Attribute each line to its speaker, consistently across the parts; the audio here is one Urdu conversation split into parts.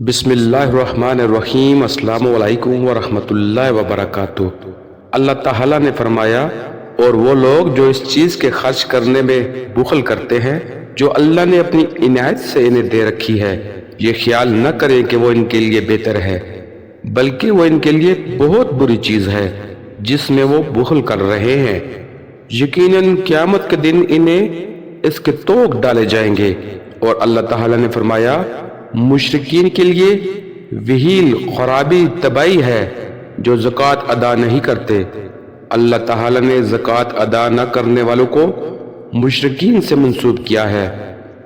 Speaker 1: بسم اللہ الرحمن الرحیم۔ السلام علیکم ورحمۃ اللہ وبرکاتہ۔ اللہ تعالیٰ نے فرمایا، اور وہ لوگ جو اس چیز کے خرچ کرنے میں بخل کرتے ہیں جو اللہ نے اپنی عنایت سے انہیں دے رکھی ہے، یہ خیال نہ کریں کہ وہ ان کے لیے بہتر ہے، بلکہ وہ ان کے لیے بہت بری چیز ہے جس میں وہ بخل کر رہے ہیں۔ یقیناً قیامت کے دن انہیں اس کے توق ڈالے جائیں گے۔ اور اللہ تعالیٰ نے فرمایا، مشرکین کے لیے وہیل خرابی تباہی ہے جو زکوٰۃ ادا نہیں کرتے۔ اللہ تعالیٰ نے زکوٰۃ ادا نہ کرنے والوں کو مشرکین سے منسوب کیا ہے۔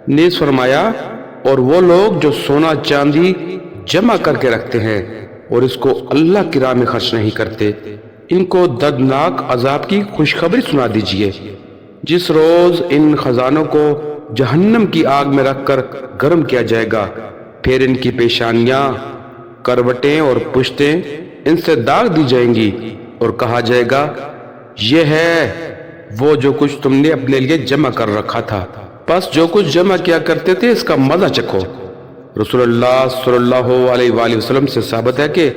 Speaker 1: نیز فرمایا، اور وہ لوگ جو سونا چاندی جمع کر کے رکھتے ہیں اور اس کو اللہ کی راہ میں خرچ نہیں کرتے، ان کو دردناک عذاب کی خوشخبری سنا دیجیے، جس روز ان خزانوں کو جہنم کی آگ میں رکھ کر گرم کیا جائے گا، پھر ان کی پیشانیاں، کروٹیں اور پشتیں ان سے داغ دی جائیں گی، اور کہا جائے گا، یہ ہے وہ جو کچھ تم نے اپنے لیے جمع کر رکھا تھا، بس جو کچھ جمع کیا کرتے تھے اس کا مزہ چکھو۔ رسول اللہ صلی اللہ علیہ وآلہ وسلم سے ثابت ہے کہ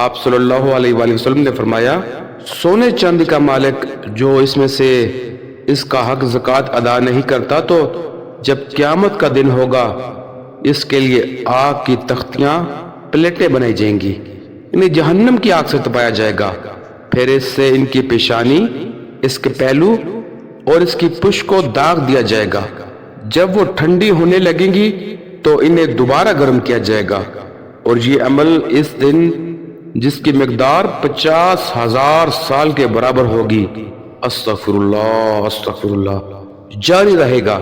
Speaker 1: آپ صلی اللہ علیہ وآلہ وسلم نے فرمایا، سونے چاندی کا مالک جو اس میں سے اس کا حق زکوٰۃ ادا نہیں کرتا، تو جب قیامت کا دن ہوگا اس کے لیے آگ کی تختیاں پلیٹیں بنائی جائیں گی، انہیں جہنم کی آگ سے تپایا جائے گا، پھر اس سے ان کی پیشانی، اس کے پہلو اور اس کی پشت کو داغ دیا جائے گا۔ جب وہ ٹھنڈی ہونے لگیں گی تو انہیں دوبارہ گرم کیا جائے گا، اور یہ عمل اس دن جس کی مقدار 50,000 سال کے برابر ہوگی، استغفر اللہ، جاری رہے گا،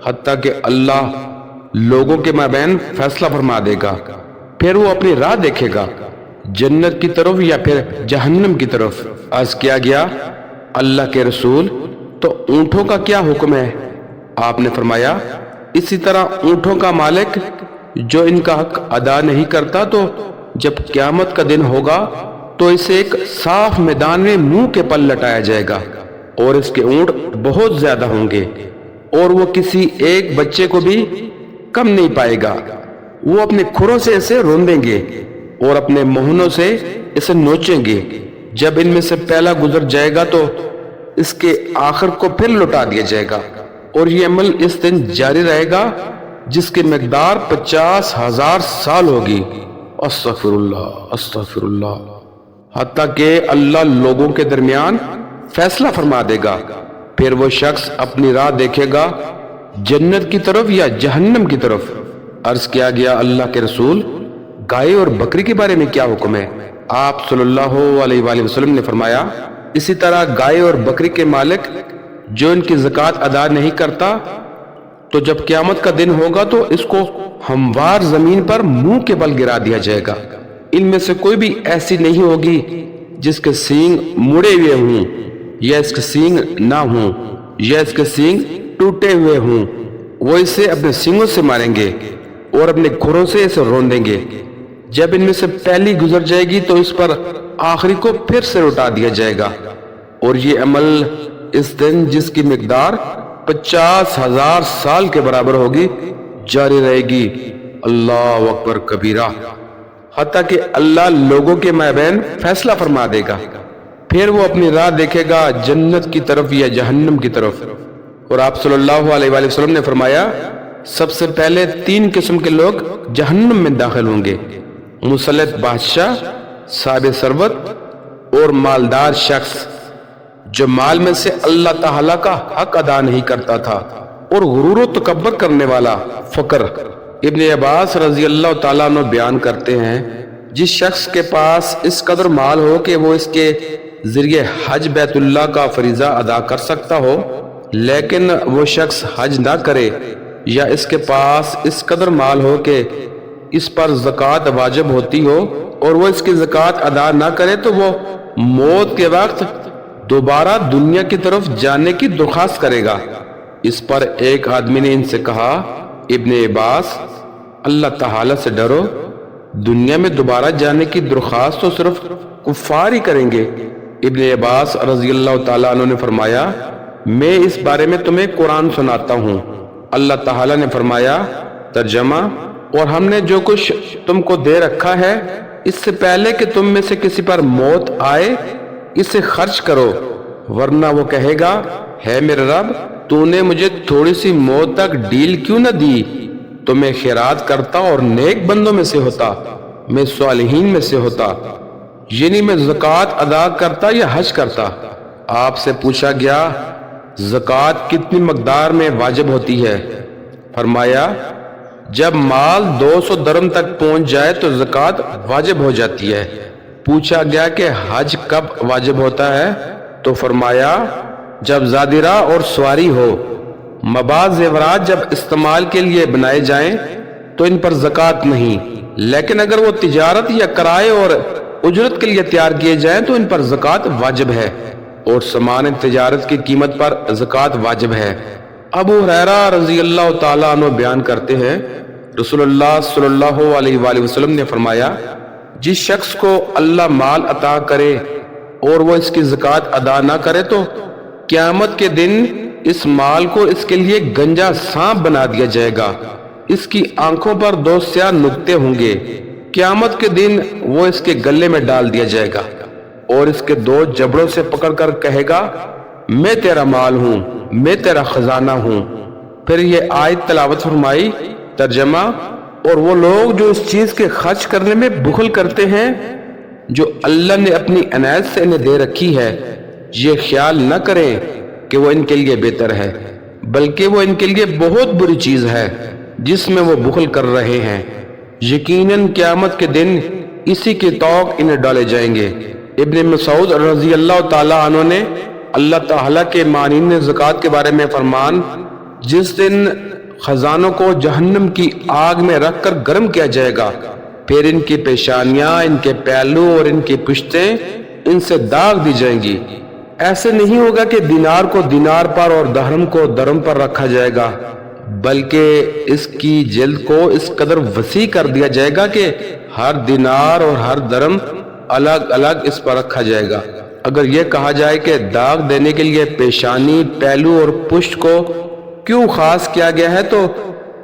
Speaker 1: حتیٰ کہ اللہ لوگوں کے مابین فیصلہ فرما دے گا۔ پھر وہ اپنی راہ دیکھے گا، جنت کی طرف یا پھر جہنم کی طرف۔ عرض کیا گیا، اللہ کے رسول، تو اونٹوں کا کیا حکم ہے؟ آپ نے فرمایا، اسی طرح اونٹوں کا مالک جو ان کا حق ادا نہیں کرتا، تو جب قیامت کا دن ہوگا تو اسے ایک صاف میدان میں منہ کے پل لٹایا جائے گا، اور اس کے اونٹ بہت زیادہ ہوں گے، اور وہ کسی ایک بچے کو بھی کم نہیں پائے گا۔ وہ اپنے کھروں سے اسے روندیں گے اور اپنے مہنوں سے اسے نوچیں گے۔ جب ان میں سے پہلا گزر جائے گا تو اس کے آخر کو پھر لوٹا دیا جائے گا، اور یہ عمل اس دن جاری رہے گا جس کی مقدار 50,000 سال ہوگی۔ استغفر اللہ، حتیٰ کہ اللہ لوگوں کے درمیان فیصلہ فرما دے گا۔ پھر وہ شخص اپنی راہ دیکھے گا، جنت کی طرف یا جہنم کی طرف۔ عرض کیا گیا، اللہ کے رسول، گائے اور بکری کے بارے میں کیا حکم ہے؟ آپ صلی اللہ علیہ وآلہ وسلم نے فرمایا، اسی طرح گائے اور بکری کے مالک جو ان کی زکوٰۃ ادا نہیں کرتا، تو جب قیامت کا دن ہوگا تو اس کو ہموار زمین پر منہ کے بل گرا دیا جائے گا۔ ان میں سے کوئی بھی ایسی نہیں ہوگی جس کے سینگ مڑے ہوئے ہوں، یا اس کے سینگ نہ ہوں، یا اس کے سینگ ٹوٹے ہوئے ہوں۔ وہ اسے اپنے سینگوں سے ماریں گے اور اپنے کھروں سے اسے روندیں گے۔ جب ان میں سے پہلی گزر جائے گی تو اس پر آخری کو پھر سے لوٹا دیا جائے گا، اور یہ عمل اس دن جس کی مقدار 50,000 سال کے برابر ہوگی جاری رہے گی۔ اللہ اکبر کبیرہ، حتیٰ کہ اللہ لوگوں کے مابین فیصلہ فرما دے گا۔ پھر وہ اپنی راہ دیکھے گا، جنت کی طرف یا جہنم کی طرف۔ اور آپ صلی اللہ علیہ وآلہ وسلم نے فرمایا، سب سے پہلے 3 قسم کے لوگ جہنم میں داخل ہوں گے: مسلط بادشاہ، صاحب ثروت اور مالدار شخص جو مال میں سے اللہ تعالیٰ کا حق ادا نہیں کرتا تھا، اور غرور و تکبر کرنے والا فقر۔ ابن عباس رضی اللہ تعالیٰ عنہ بیان کرتے ہیں، جس شخص کے پاس اس قدر مال ہو کہ وہ اس کے ذریعے حج بیت اللہ کا فریضہ ادا کر سکتا ہو، لیکن وہ شخص حج نہ کرے، یا اس کے پاس اس قدر مال ہو کہ اس پر زکوٰۃ واجب ہوتی ہو اور وہ اس کی زکوٰۃ ادا نہ کرے، تو وہ موت کے وقت دوبارہ دنیا کی طرف جانے کی درخواست کرے گا۔ اس پر ایک آدمی نے ان سے کہا، ابن عباس، اللہ تعالیٰ سے ڈرو، دنیا میں دوبارہ جانے کی درخواست تو صرف کفار ہی کریں گے۔ ابن عباس رضی اللہ تعالیٰ عنہ نے فرمایا، میں اس بارے میں تمہیں قرآن سناتا ہوں۔ اللہ تعالیٰ نے فرمایا، ترجمہ، اور ہم نے جو کچھ تم کو دے رکھا ہے اس سے پہلے کہ تم میں سے کسی پر موت آئے اسے خرچ کرو، ورنہ وہ کہے گا ہے میرے رب تو نے مجھے تھوڑی سی موت تک ڈیل کیوں نہ دی، تو میں خیرات کرتا اور نیک بندوں میں سے ہوتا، میں صالحین میں سے ہوتا، یعنی میں زکوٰۃ ادا کرتا یا حج کرتا۔ آپ سے پوچھا گیا زکوٰۃ کتنی مقدار میں واجب ہوتی ہے؟ فرمایا جب مال 200 درم تک پہنچ جائے تو زکوٰۃ واجب ہو جاتی ہے۔ پوچھا گیا کہ حج کب واجب ہوتا ہے؟ تو فرمایا جب زادی راہ اور سواری ہو، مباح زیورات جب استعمال کے لیے بنائے جائیں تو ان پر زکوٰۃ نہیں، لیکن اگر وہ تجارت یا کرائے اور اجرت کے لیے تیار کیے جائیں تو ان پر زکوٰۃ واجب ہے، اور سامان تجارت کی قیمت پر زکوٰۃ واجب ہے۔ ابو ہریرہ رضی اللہ تعالیٰ عنہ بیان کرتے ہیں رسول اللہ صلی اللہ علیہ وآلہ وسلم نے فرمایا جس شخص کو اللہ مال عطا کرے اور وہ اس کی زکوٰۃ ادا نہ کرے تو قیامت کے دن اس مال کو اس کے لیے گنجا سانپ بنا دیا جائے گا، اس کی آنکھوں پر 2 سیاہ نقطے ہوں گے، قیامت کے دن وہ اس کے گلے میں ڈال دیا جائے گا اور اس کے 2 جبڑوں سے پکڑ کر کہے گا میں تیرا مال ہوں، میں تیرا خزانہ ہوں۔ پھر یہ آیت تلاوت فرمائی، ترجمہ اور وہ لوگ جو اس چیز کے خرچ کرنے میں بخل کرتے ہیں جو اللہ نے اپنی عنایت سے انہیں دے رکھی ہے، یہ خیال نہ کریں کہ وہ ان کے لیے بہتر ہے، بلکہ وہ ان کے لیے بہت بری چیز ہے جس میں وہ بخل کر رہے ہیں، یقیناً قیامت کے دن اسی کے طوق انہیں ڈالے جائیں گے۔ ابن مسعود رضی اللہ تعالیٰ عنہ نے اللہ تعالیٰ کے معنین زکوٰۃ کے بارے میں فرمان جس دن خزانوں کو جہنم کی آگ میں رکھ کر گرم کیا جائے گا، پھر ان کی پیشانیاں، ان کے پہلو اور ان کی پشتیں ان سے داغ دی جائیں گی۔ ایسے نہیں ہوگا کہ دینار کو دینار پر اور درہم کو درہم پر رکھا جائے گا، بلکہ اس کی جلد کو اس قدر وسیع کر دیا جائے گا کہ ہر دینار اور ہر درہم الگ الگ اس پر رکھا جائے گا۔ اگر یہ کہا جائے کہ داغ دینے کے لیے پیشانی، پہلو اور پشت کو کیوں خاص کیا گیا ہے، تو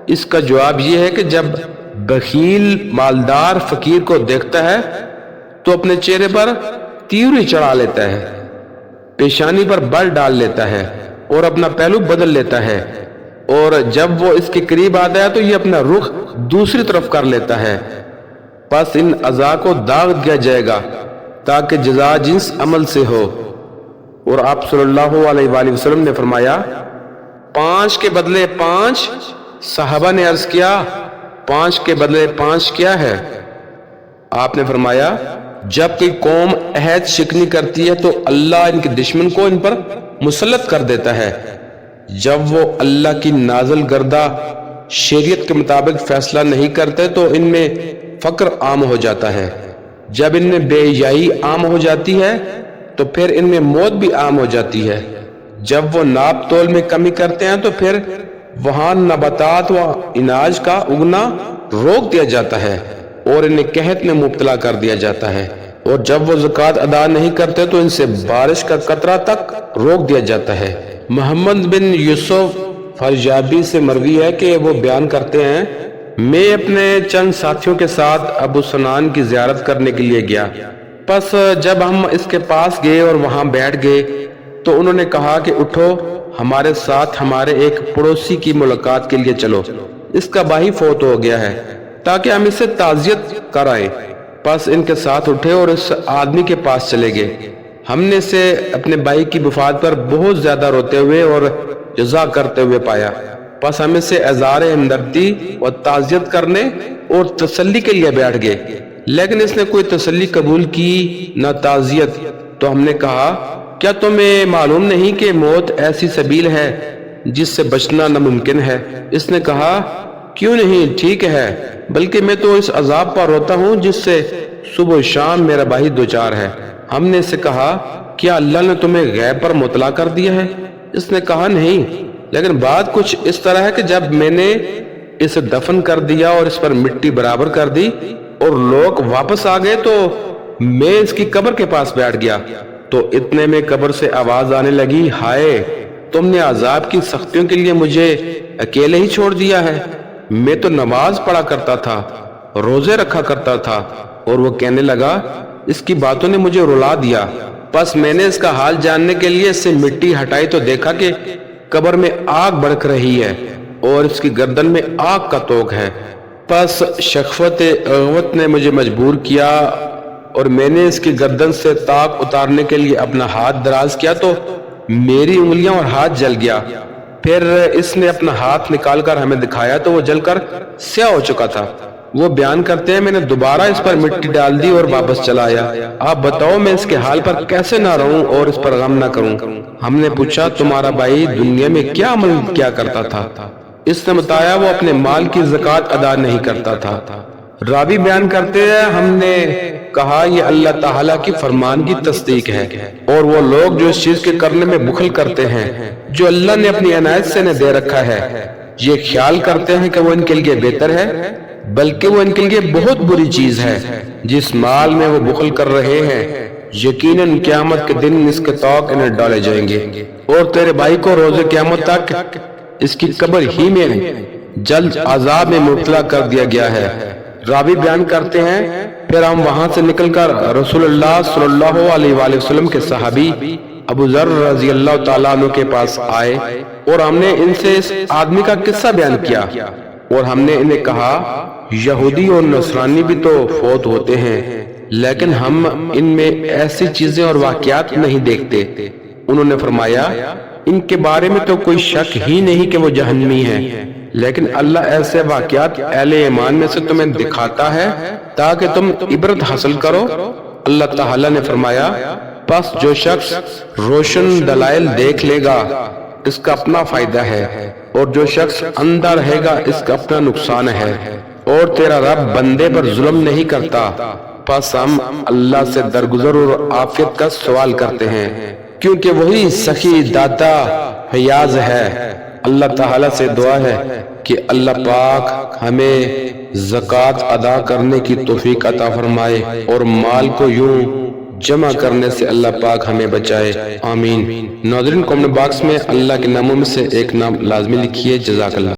Speaker 1: اس کا جواب یہ ہے کہ جب بخیل مالدار فقیر کو دیکھتا ہے تو اپنے چہرے پر تیوری چڑھا لیتا ہے، پیشانی پر بل ڈال لیتا ہے اور اپنا پہلو بدل لیتا ہے، اور جب وہ اس کے قریب آتا ہے تو یہ اپنا رخ دوسری طرف کر لیتا ہے۔ پس ان اعضاء کو داغ دیا جائے گا تاکہ جزا جنس عمل سے ہو۔ اور آپ صلی اللہ علیہ وآلہ وسلم نے فرمایا 5 کے بدلے 5۔ صحابہ نے عرض کیا 5 کے بدلے 5 کیا ہے؟ آپ نے فرمایا جب کوئی قوم عہد شکنی کرتی ہے تو اللہ ان کے دشمن کو ان پر مسلط کر دیتا ہے، جب وہ اللہ کی نازل کردہ شریعت کے مطابق فیصلہ نہیں کرتے تو ان میں فقر عام ہو جاتا ہے، جب ان میں بے حیائی عام ہو جاتی ہے تو پھر ان میں موت بھی عام ہو جاتی ہے، جب وہ ناپ تول میں کمی کرتے ہیں تو پھر وہاں نباتات و اناج کا اگنا روک دیا جاتا ہے اور انہیں قحط میں مبتلا کر دیا جاتا ہے، اور جب وہ زکوٰۃ ادا نہیں کرتے تو ان سے بارش کا قطرہ تک روک دیا جاتا ہے۔ محمد بن یوسف فرجابی سے مروی ہے کہ وہ بیان کرتے ہیں میں اپنے چند ساتھیوں کے ساتھ ابو سنان کی زیارت کرنے کے لیے گیا، پس جب ہم اس کے پاس گئے اور وہاں بیٹھ گئے تو انہوں نے کہا کہ اٹھو ہمارے ساتھ ہمارے ایک پڑوسی کی ملاقات کے لیے چلو، اس کا بھائی فوت ہو گیا ہے تاکہ ہم اسے تعزیت کرائیں۔ پس ان کے ساتھ اٹھے اور اس آدمی کے پاس چلے گئے۔ ہم نے اسے اپنے بھائی کی وفات پر بہت زیادہ روتے ہوئے اور جزا کرتے ہوئے پایا، پس ہم اسے اظہار ہمدردی اور تعزیت کرنے اور تسلی کے لیے بیٹھ گئے، لیکن اس نے کوئی تسلی قبول کی نہ تعزیت۔ تو ہم نے کہا کیا تمہیں معلوم نہیں کہ موت ایسی سبیل ہے جس سے بچنا ناممکن ہے؟ اس نے کہا کیوں نہیں، ٹھیک ہے، بلکہ میں تو اس عذاب پر روتا ہوں جس سے صبح و شام میرا بھائی دوچار ہے۔ ہم نے اسے کہا کیا اللہ نے تمہیں غیب پر مطلع کر دیا ہے؟ اس نے کہا نہیں، لیکن بات کچھ اس طرح ہے کہ جب میں نے اسے دفن کر دیا اور اس پر مٹی برابر کر دی اور لوگ واپس آ گئے تو میں اس کی قبر کے پاس بیٹھ گیا، تو اتنے میں قبر سے آواز آنے لگی ہائے تم نے عذاب کی سختیوں کے لیے مجھے اکیلے ہی چھوڑ دیا ہے۔ میں تو نماز پڑھا کرتا تھا، روزے رکھا کرتا تھا۔ اور وہ کہنے لگا، اس کی باتوں نے مجھے رلا دیا۔ پس میں نے اس کا حال جاننے کے لیے اس سے مٹی ہٹائی تو دیکھا کہ قبر میں آگ بھڑک رہی ہے اور اس کی گردن میں آگ کا توق ہے۔ پس شخوت اغوت نے مجھے مجبور کیا اور میں نے اس کی گردن سے طاق اتارنے کے لیے اپنا ہاتھ دراز کیا تو میری انگلیاں اور ہاتھ جل گیا۔ پھر اس نے اپنا ہاتھ نکال کر ہمیں دکھایا تو وہ جل کر سیاہ ہو چکا تھا۔ وہ بیان کرتے ہیں، میں نے دوبارہ اس پر مٹی ڈال دی اور واپس چلا آیا۔ آپ بتاؤ میں اس کے حال پر کیسے نہ رہوں اور اس پر غم نہ کروں؟ ہم نے پوچھا، تمہارا بھائی دنیا میں کیا عمل کیا کرتا تھا؟ اس نے بتایا وہ اپنے مال کی زکوٰۃ ادا نہیں کرتا تھا۔ راوی بیان کرتے ہیں، ہم نے کہا یہ اللہ تعالیٰ کی فرمان کی تصدیق ہے، اور وہ لوگ جو اس چیز کے کرنے میں بخل کرتے ہیں جو اللہ نے اپنی عنایت سے انہیں دے رکھا ہے، یہ خیال کرتے ہیں کہ وہ ان کے لیے بہتر ہے، بلکہ وہ ان کے لیے بہت بری چیز ہے۔ جس مال میں وہ بخل کر رہے ہیں، یقیناً قیامت کے دن اس کے طوق انہیں ڈالے جائیں گے، اور تیرے بھائی کو روز قیامت تک اس کی قبر ہی میں جلد عذاب میں مبتلا کر دیا گیا ہے۔ راوی بیان کرتے ہیں، پھر ہم وہاں سے نکل کر رسول اللہ صلی اللہ علیہ وآلہ وسلم کے صحابی ابو ذر رضی اللہ تعالیٰ عنہ کے پاس آئے اور ہم نے ان سے اس آدمی کا قصہ بیان کیا، اور ہم نے انہیں کہا، یہودی اور نصرانی بھی تو فوت ہوتے ہیں، لیکن ہم ان میں ایسی چیزیں اور واقعات نہیں دیکھتے۔ انہوں نے فرمایا، ان کے بارے میں تو کوئی شک ہی نہیں کہ وہ جہنمی ہیں، لیکن اللہ ایسے واقعات اہل ایمان میں سے تمہیں دکھاتا ہے تاکہ تم عبرت حاصل کرو۔ اللہ تعالیٰ نے فرمایا، پس جو شخص روشن دلائل دیکھ لے گا اس کا اپنا فائدہ ہے، اور جو شخص اندھا رہے گا اس کا اپنا نقصان ہے، اور تیرا رب بندے پر ظلم نہیں کرتا۔ پس ہم اللہ سے درگزر اور عافیت کا سوال کرتے ہیں، کیونکہ وہی سخی داتا فیاض ہے۔ اللہ تعالیٰ سے دعا ہے کہ اللہ پاک ہمیں زکوٰۃ ادا کرنے کی توفیق عطا فرمائے اور مال کو یوں جمع کرنے سے اللہ پاک ہمیں بچائے، آمین۔ ناظرین، کمنٹ باکس میں اللہ کے ناموں میں سے ایک نام لازمی لکھیے۔ جزاک اللہ۔